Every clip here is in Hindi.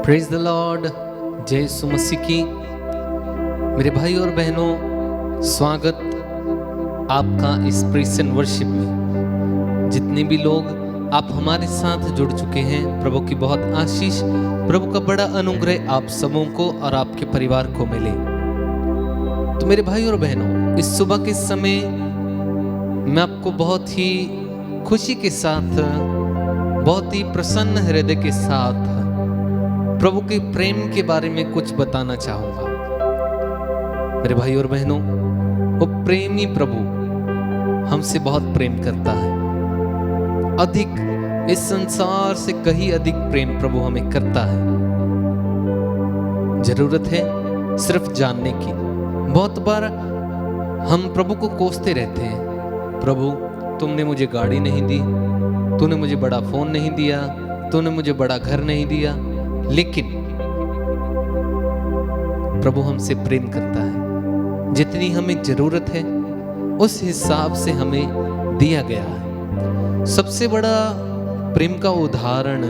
Praise the Lord. जय यीशु मसीह की। मेरे भाई और बहनों, स्वागत आपका इस प्रेज़ एंड वर्शिप में। जितने भी लोग आप हमारे साथ जुड़ चुके हैं, प्रभु की बहुत आशीष, प्रभु का बड़ा अनुग्रह आप सबों को और आपके परिवार को मिले। तो मेरे भाई और बहनों, इस सुबह के समय मैं आपको बहुत ही खुशी के साथ, बहुत ही प्रसन्न हृदय के साथ प्रभु के प्रेम के बारे में कुछ बताना चाहूंगा। मेरे भाई और बहनों, वो प्रेमी प्रभु हमसे बहुत प्रेम करता है। अधिक, इस संसार से कहीं अधिक प्रेम प्रभु हमें करता है। जरूरत है सिर्फ जानने की। बहुत बार हम प्रभु को कोसते रहते हैं, प्रभु तुमने मुझे गाड़ी नहीं दी, तूने मुझे बड़ा फोन नहीं दिया, तूने मुझे बड़ा घर नहीं दिया। लेकिन प्रभु हमसे प्रेम करता है। जितनी हमें जरूरत है उस हिसाब से हमें दिया गया है। सबसे बड़ा प्रेम का उदाहरण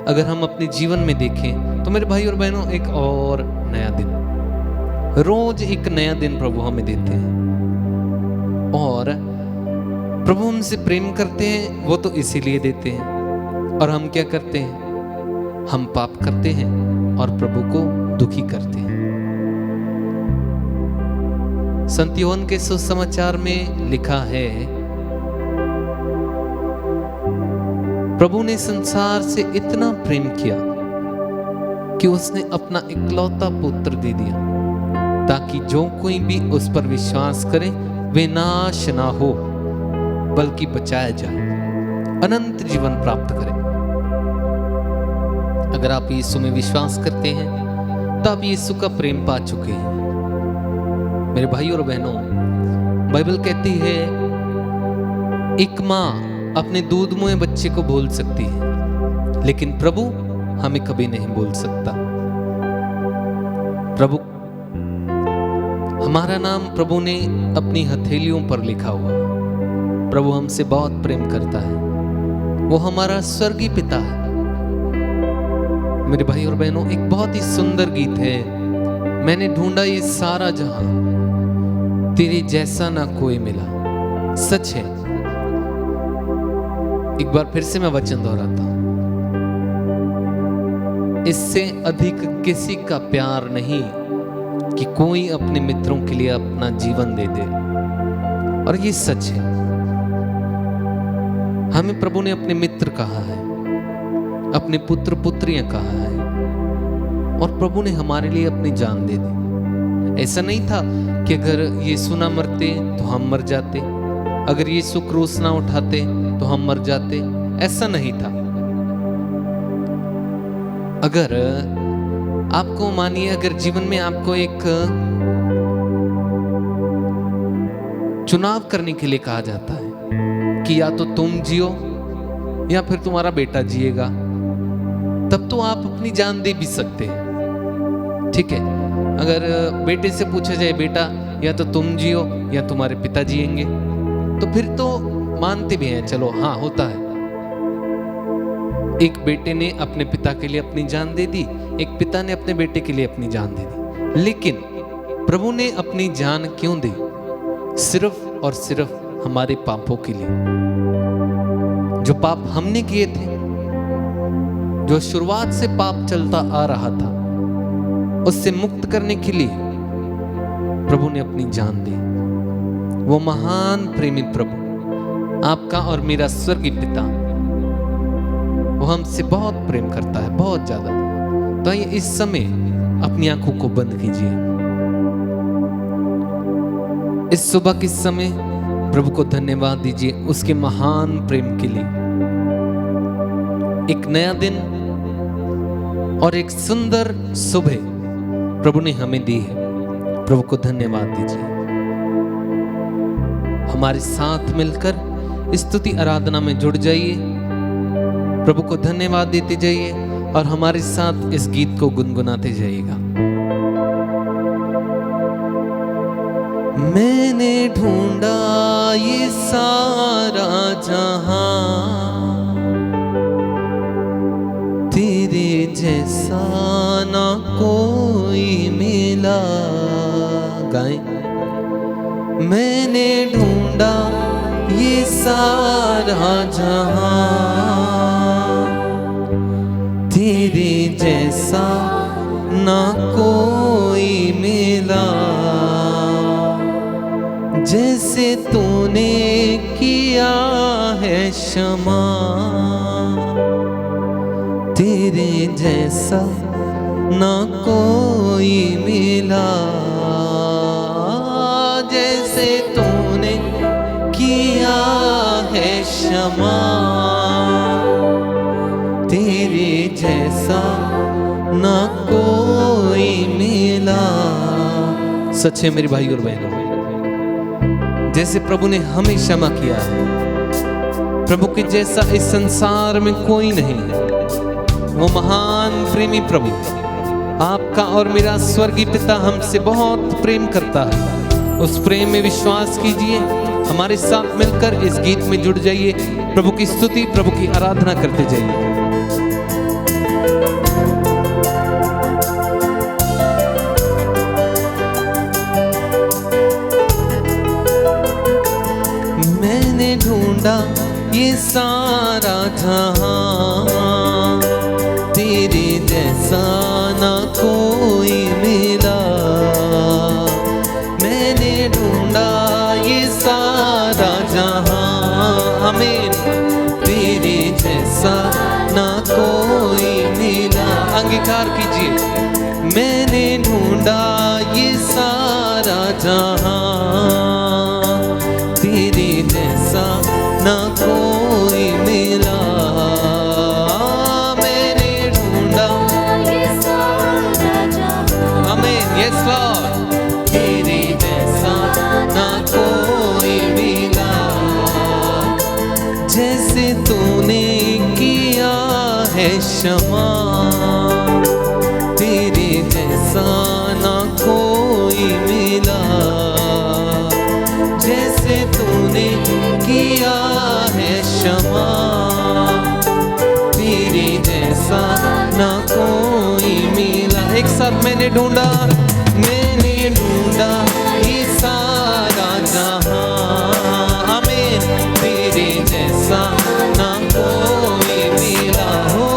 अगर हम अपने जीवन में देखें तो मेरे भाई और बहनों, एक और नया दिन, रोज एक नया दिन प्रभु हमें देते हैं। और प्रभु हमसे प्रेम करते हैं, वो तो इसीलिए देते हैं। और हम क्या करते हैं? हम पाप करते हैं और प्रभु को दुखी करते हैं। संत यूहन्ना के सुसमाचार में लिखा है, प्रभु ने संसार से इतना प्रेम किया कि उसने अपना इकलौता पुत्र दे दिया, ताकि जो कोई भी उस पर विश्वास करे वे नाश ना हो, बल्कि बचाया जाए, अनंत जीवन प्राप्त करे। अगर आप यीशु में विश्वास करते हैं तो आप यीशु का प्रेम पा चुके हैं। मेरे भाई और बहनों, बाइबल कहती है एक माँ अपने दूध मुहे बच्चे को भूल सकती है, लेकिन प्रभु हमें कभी नहीं भूल सकता। प्रभु, हमारा नाम प्रभु ने अपनी हथेलियों पर लिखा हुआ। प्रभु हमसे बहुत प्रेम करता है। वो हमारा स्वर्गीय पिता है। मेरे भाई और बहनों, एक बहुत ही सुंदर गीत है, मैंने ढूंढा ये सारा जहां, तेरे जैसा ना कोई मिला। सच है। एक बार फिर से मैं वचन दोहराता हूं, इससे अधिक किसी का प्यार नहीं कि कोई अपने मित्रों के लिए अपना जीवन दे दे। और ये सच है। हमें प्रभु ने अपने मित्र कहा है, अपने पुत्र पुत्रियां कहा है, और प्रभु ने हमारे लिए अपनी जान दे दी। ऐसा नहीं था कि अगर यीशु ना मरते तो हम मर जाते, अगर यीशु क्रूस ना उठाते तो हम मर जाते। ऐसा नहीं था। अगर आपको, मानिए, अगर जीवन में आपको एक चुनाव करने के लिए कहा जाता है कि या तो तुम जियो या फिर तुम्हारा बेटा जिएगा, तब तो आप अपनी जान दे भी सकते हैं। ठीक है। अगर बेटे से पूछा जाए, बेटा या तो तुम जियो या तुम्हारे पिता जिएंगे, तो फिर तो मानते भी हैं, चलो हाँ होता है। एक बेटे ने अपने पिता के लिए अपनी जान दे दी, एक पिता ने अपने बेटे के लिए अपनी जान दे दी। लेकिन प्रभु ने अपनी जान क्यों दी? सिर्फ और सिर्फ हमारे पापों के लिए। जो पाप हमने किए थे, जो शुरुआत से पाप चलता आ रहा था, उससे मुक्त करने के लिए प्रभु ने अपनी जान दी। वो महान प्रेमी प्रभु, आपका और मेरा स्वर्गीय पिता, वो हमसे बहुत प्रेम करता है, बहुत ज्यादा। तो आइए इस समय अपनी आंखों को बंद कीजिए। इस सुबह के समय प्रभु को धन्यवाद दीजिए उसके महान प्रेम के लिए। एक नया दिन और एक सुंदर सुबह प्रभु ने हमें दी है। प्रभु को धन्यवाद दीजिए। हमारे साथ मिलकर स्तुति आराधना में जुड़ जाइए, प्रभु को धन्यवाद देते जाइए और हमारे साथ इस गीत को गुनगुनाते जाइएगा। मैंने ढूंढा ये सारा जहां, तेरे जैसा ना कोई मिला। गाएं। मैंने ढूंढा ये सारा जहां, तेरे जैसा ना कोई मिला। जैसे तूने किया है क्षमा, तेरे जैसा ना कोई मिला। जैसे तूने किया है क्षमा, तेरे जैसा ना कोई मिला। सच है मेरे भाई और बहनों, जैसे प्रभु ने हमें क्षमा किया है, प्रभु के जैसा इस संसार में कोई नहीं है। वो महान प्रेमी प्रभु आपका और मेरा स्वर्गीय पिता हमसे बहुत प्रेम करता है। उस प्रेम में विश्वास कीजिए। हमारे साथ मिलकर इस गीत में जुड़ जाइए। प्रभु की स्तुति, प्रभु की आराधना करते जाइए। मैंने ढूंढा ये सारा जहां, तेरे जैसा ना कोई मिला। मैंने ढूंढा ये सारा जहां, आमीन, तेरे जैसा ना कोई मिला। अंगीकार कीजिए। मैंने ढूंढा ये सारा जहां, तेरे जैसा ना कोई मिला। मैंने ढूंढा ये सारा जहां, आमीन, यस लॉर्ड, तेरे जैसा ना कोई मिला। जैसे तूने किया है क्षमा, तेरे जैसा ना कोई मिला। जैसे तूने किया है क्षमा, तेरे जैसा ना कोई मिला। एक साथ मैंने ढूंढा ये सारा जहां, आमीन, तेरे जैसा ना कोई मिला। हो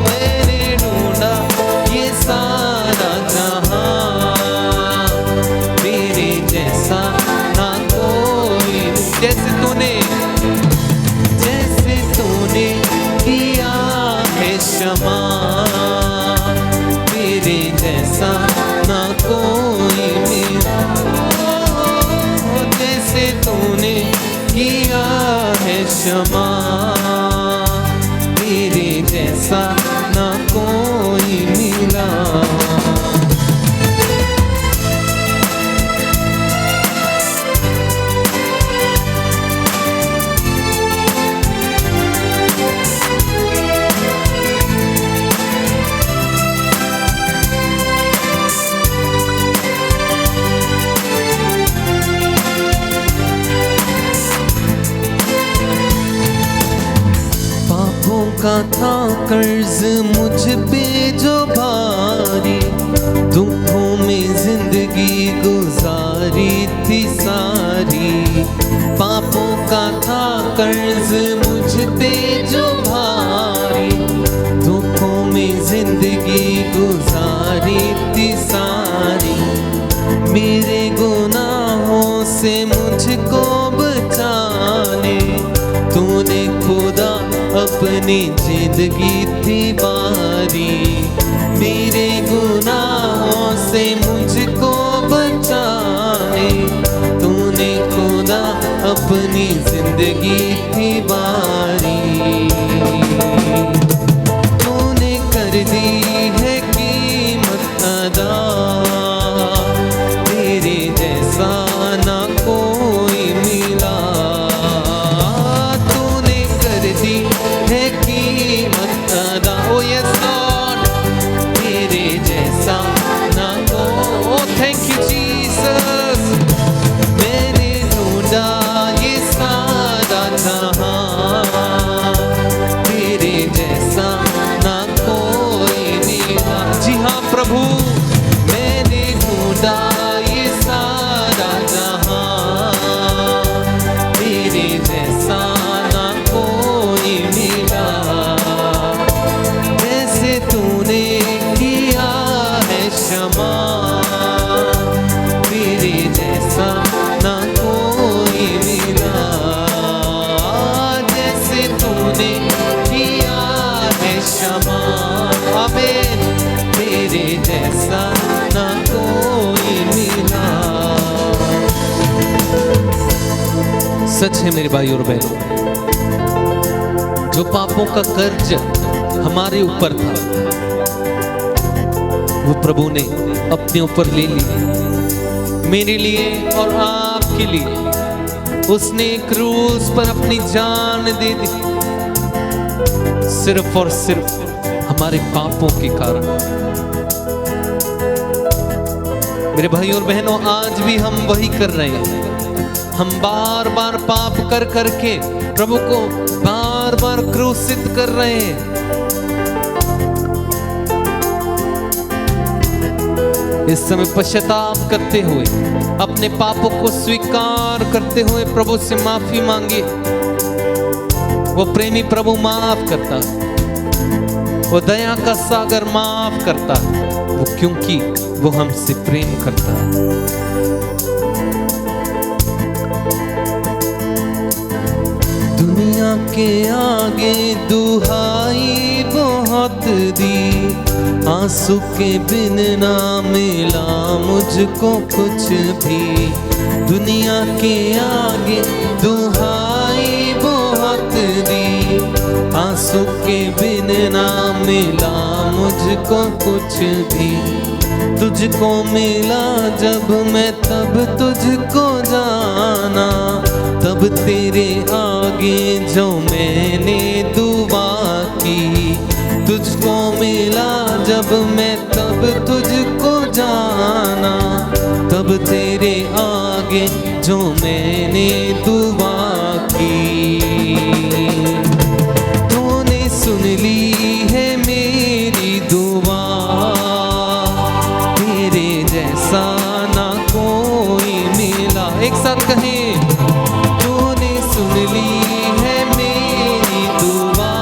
मैंने ढूंढा ये सारा जहां, तेरे जैसा ना कोई। जैसे तूने किया है क्षमा, तेरे जैसा ना कोई मिला। जैसे तूने किया है क्षमा, तेरे जैसा ना कोई मिला। का था कर्ज मुझ पे जो भारी, दुखों में जिंदगी गुजारी थी सारी। पापों का था कर्ज मुझ पे जो भारी, दुखों में जिंदगी गुजारी थी सारी। मेरे गुनाहों से मुझको बचाने तूने खुदा अपनी जिंदगी थी बारी। मेरे गुनाहों से मुझको बचाने तूने खुदा अपनी जिंदगी थी बारी। तूने कर दी है कीमत अदा, तेरे जैसा ना कोई मिला। तूने कर दी है कीमत अदा, ओ यस लॉर्ड, तेरे जैसा ना को। Thank you Jesus. मैंने ढूंढा ये सारा जहां, प्रभु मैंने ढूंढा ये सारा जहां, तेरे जैसा ना कोई मिला। जैसे तूने किया है क्षमा, तेरे जैसा ना कोई मिला। जैसे तूने किया है क्षमा, आमीन, तेरे जैसा ना कोई मिला। सच है मेरे भाई और बहनों, जो पापों का कर्ज हमारे ऊपर था वो प्रभु ने अपने ऊपर ले लिया मेरे लिए और आपके लिए। उसने क्रूस पर अपनी जान दे दी, सिर्फ और सिर्फ हमारे पापों के कारण। मेरे भाई और बहनों, आज भी हम वही कर रहे हैं। हम बार बार पाप कर करके प्रभु को बार बार क्रूसित कर रहे हैं। इस समय पश्चाताप करते हुए, अपने पापों को स्वीकार करते हुए प्रभु से माफी मांगे। वो प्रेमी प्रभु माफ करता, वो दया का सागर माफ करता, वो क्योंकि वो हमसे प्रेम करता। दुनिया के आगे दुहाई बहुत दी, आंसू के बिन ना मिला मुझको कुछ भी। दुनिया के आगे दुहाई बहुत दी, आंसू के बिन ना मिला मुझको कुछ भी। तुझको मिला जब मैं तब तुझको जाना, तब तेरे आगे जो मैंने दुआ की। तुझको मिला जब मैं तब तुझको जाना, तब तेरे आगे जो मैंने दुआ की। तूने सुन ली है मेरी दुआ, तेरे जैसा ना कोई मिला। एक साथ कहें, तूने सुन ली है मेरी दुआ,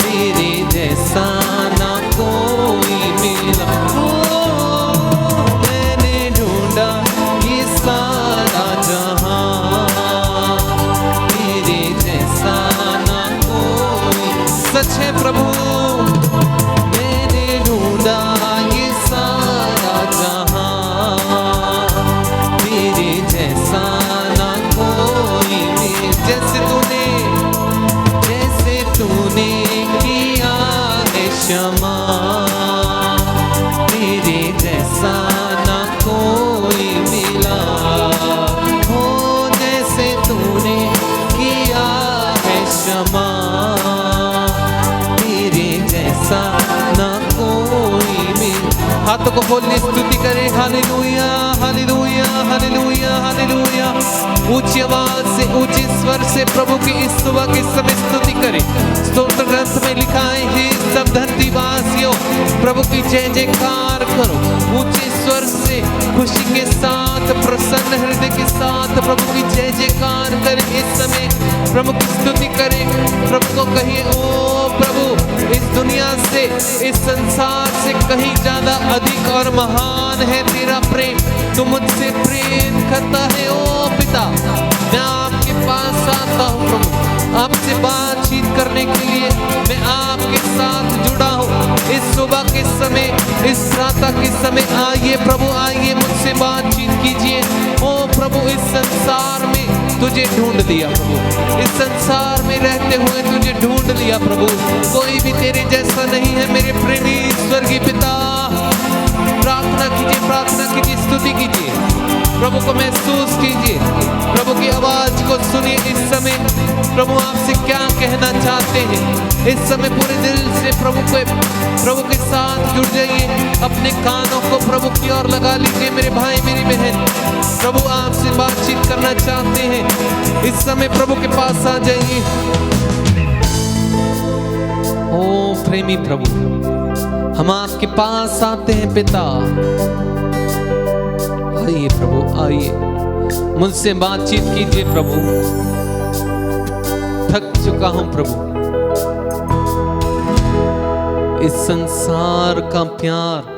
तेरे जैसा ना कोई मिला। मैंने ढूंढा ये सारा जहां, तेरे जैसा ना कोई। सच है प्रभु, मैंने ढूंढा ये सारा जहां, तेरे जैसा ना कोई मिला। जैसे तूने किया है क्षमा, तेरे जैसा ना कोई मिला। हो जैसे तूने किया है क्षमा, तेरे जैसा ना कोई मिला। हाथों को खोलने स्तुति करें, हालेलुया हालेलुया हालेलुया हालेलुया। ऊंची आवाज से, ऊंचे स्वर से प्रभु की इस सुबह के समय स्तुति करें। स्तोत्र ग्रंथ में लिखा है, सब धरती वासियों प्रभु की जय जयकार करो। ऊंचे स्वर से खुशी के साथ, प्रसन्न हृदय के साथ प्रभु की जय जयकार करें। इस समय प्रभु की स्तुति करें। प्रभु को कहिए, ओ प्रभु, इस दुनिया से, इस संसार से कहीं ज्यादा अधिक और महान है तेरा प्रेम। तू मुझसे प्रेम करता है ओ पिता। मैं आपके पास आता हूँ प्रभु, आपसे बातचीत करने के लिए मैं आपके साथ जुड़ा हूँ। इस सुबह के समय, इस प्रातः के समय आइए प्रभु, आइए मुझसे बातचीत कीजिए। ओ प्रभु, इस संसार में तुझे ढूंढ लिया प्रभु, इस संसार में रहते हुए तुझे ढूंढ लिया प्रभु। कोई भी तेरे जैसा नहीं है मेरे प्रेमी स्वर्गीय पिता। प्रार्थना कीजिए, प्रार्थना कीजिए, स्तुति कीजिए, प्रभु को महसूस कीजिए, प्रभु की आवाज को सुनिए। इस समय प्रभु आपसे क्या कहना चाहते हैं। इस समय पूरे दिल से प्रभु के साथ जुड़ जाइए। अपने कानों को प्रभु की ओर लगा लीजिए। मेरे भाई मेरी बहन, प्रभु आपसे बातचीत करना चाहते हैं। इस समय प्रभु के पास आ जाइए। ओ प्रेमी प्रभु, हम आपके पास आते हैं पिता। आइए प्रभु, आइए मुझसे बातचीत कीजिए प्रभु। थक चुका हूं प्रभु, इस संसार का प्यार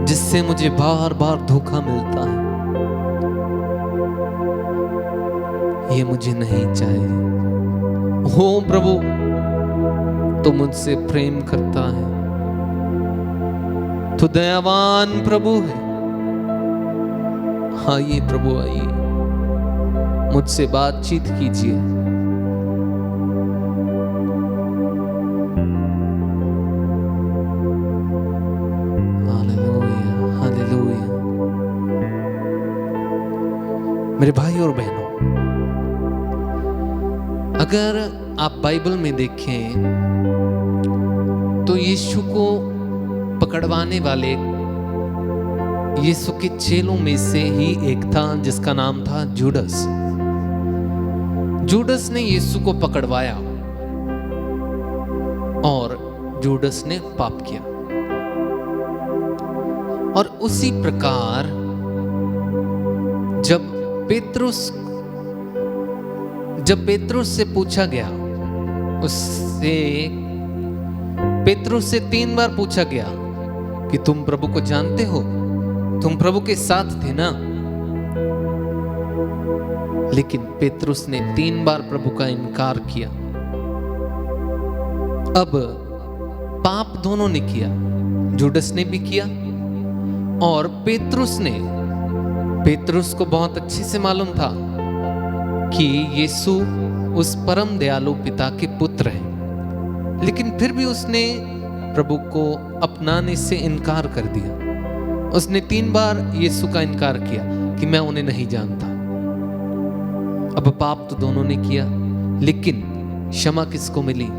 जिससे मुझे बार बार धोखा मिलता है, ये मुझे नहीं चाहिए। हो प्रभु, तो मुझसे प्रेम करता है, तो दयावान प्रभु है। आइए प्रभु, आइए मुझसे बातचीत कीजिए। Hallelujah, hallelujah. मेरे भाई और बहनों, अगर आप बाइबल में देखें तो यीशु को पकड़वाने वाले यीशु के चेलों में से ही एक था जिसका नाम था जूडस। जूडस ने यीशु को पकड़वाया और जूडस ने पाप किया। और उसी प्रकार जब पेतरुस से पूछा गया, पेतरुस से 3 बार पूछा गया कि तुम प्रभु को जानते हो, तुम प्रभु के साथ थे ना? लेकिन पेतरुस ने 3 बार प्रभु का इनकार किया। अब पाप दोनों ने किया, जूडस ने भी किया और पेतरुस को बहुत अच्छे से मालूम था कि यीशु उस परम दयालु पिता के पुत्र हैं, लेकिन फिर भी उसने प्रभु को अपनाने से इनकार कर दिया। उसने 3 बार यीशु का इनकार किया कि मैं उन्हें नहीं जानता। अब पाप तो दोनों ने किया, लेकिन क्षमा किसको मिली?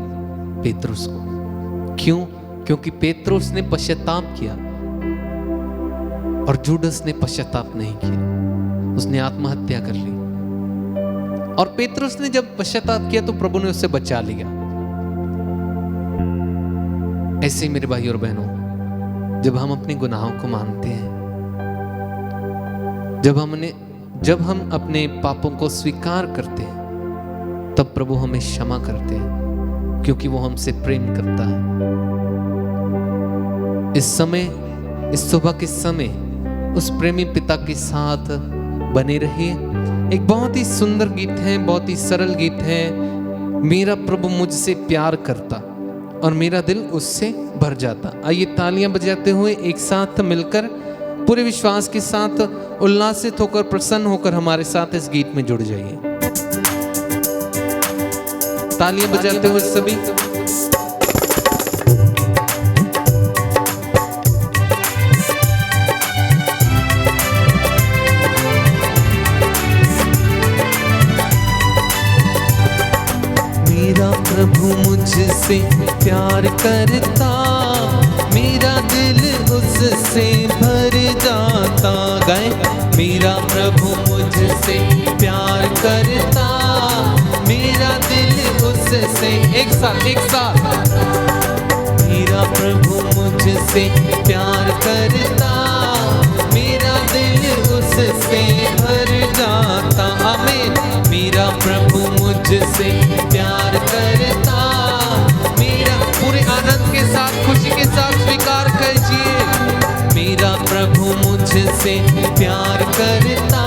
पेतरुस को। क्यों? क्योंकि पेतरुस ने पश्चाताप किया और जूडस ने पश्चाताप नहीं किया, उसने आत्महत्या कर ली। और पेतरुस ने जब पश्चाताप किया तो प्रभु ने उसे बचा लिया। ऐसे ही मेरे भाई और बहनों, जब हम अपने गुनाहों को मानते हैं, जब हम अपने पापों को स्वीकार करते हैं, तब प्रभु हमें क्षमा करते हैं, क्योंकि वो हमसे प्रेम करता है। इस सुबह के समय उस प्रेमी पिता के साथ बने रहिए। एक बहुत ही सुंदर गीत है, बहुत ही सरल गीत है, मेरा प्रभु मुझसे प्यार करता और मेरा दिल उससे भर जाता। आइए तालियां बजाते हुए एक साथ मिलकर पूरे विश्वास के साथ उल्लासित होकर, प्रसन्न होकर हमारे साथ इस गीत में जुड़ जाइए। तालियां बजाते हुए सभी। मेरा प्रभु मुझसे प्यार करता, मेरा दिल उससे भर जाता। गाए, मेरा प्रभु मुझसे प्यार करता, मेरा दिल उससे, एक साथ। मेरा प्रभु मुझसे प्यार करता, मेरा दिल उससे भर जाता। आमीन। मेरा प्रभु मुझसे प्यार करता, मेरा, पूरे आनंद के साथ, खुशी के साथ स्वीकार कीजिए। मेरा प्रभु मुझसे प्यार करता,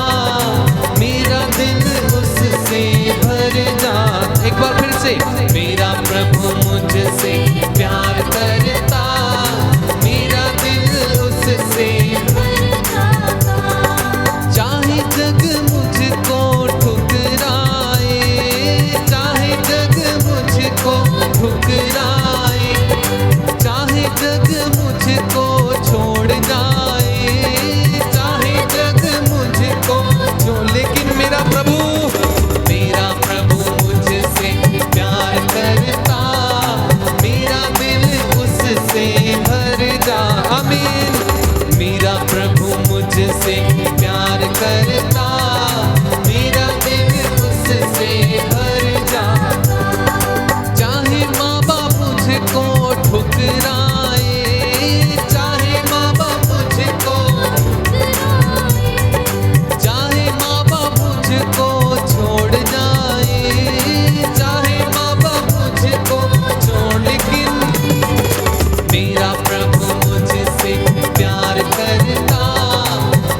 मेरा दिल उससे भर जाता। एक बार फिर से, मेरा प्रभु मुझसे प्यार करता, मेरा दिल उससे भर जाता। चाहे जग मुझको ठुकराए, चाहे जग मुझको ठुकराए, चाहे जग मुझको छोड़ जाए, चाहे जग मुझको छोड़, लेकिन मेरा प्रभु मुझसे प्यार करता, ठुकराए, चाहे माँ बाप मुझको, चाहे माँ बाप मुझको छोड़ जाए, चाहे माँ बाप मुझको छोड़, लेकिन मेरा प्रभु मुझसे प्यार करता,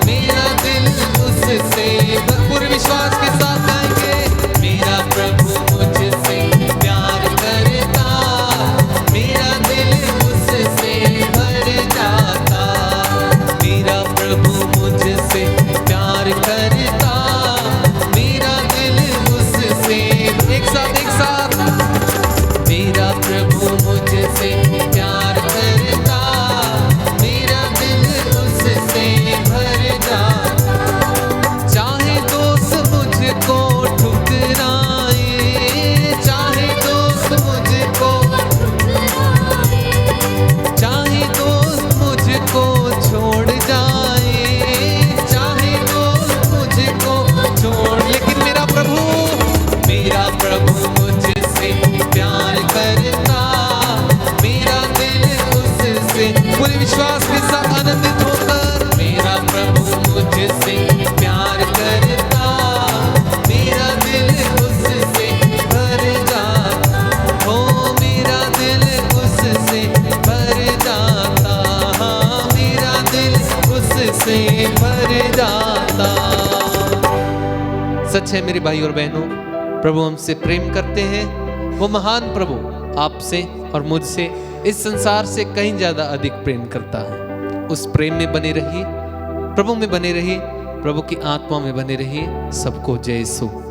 मेरा दिल उससे, भरपूर विश्वास के साथ गाएंगे, मेरा प्रभु मुझसे प्यार करता, मेरा दिल उससे भर जाता, मेरा प्रभु मुझसे प्यार करता, मेरा दिल उससे, एक साथ मेरा प्रभु मुझसे प्यार करता, मेरा दिल उससे भर जाता, चाहे दोस्त मुझको ठुकराए, चाहे दोस्त मुझको, चाहे दोस्त मुझको छोड़ जाए, चाहे दोस्त मुझको छोड़, लेकिन मेरा प्रभु मुझसे प्यार करता, मेरा दिल उससे, पूरे विश्वास के साथ आनंदित होकर, मेरा प्रभु मुझसे प्यार करता, मेरा दिल उससे भर जाता, हो मेरा दिल उससे भर जाता, मेरा दिल उससे भर जाता। सच है मेरे भाई और बहनों, प्रभु हमसे प्रेम करते हैं, वो महान प्रभु आपसे और मुझसे, इस संसार से कहीं ज्यादा अधिक प्रेम करता है। उस प्रेम में बने रहिए, प्रभु में बने रहिए, प्रभु की आत्मा में बने रहिए। सबको जय यीशु।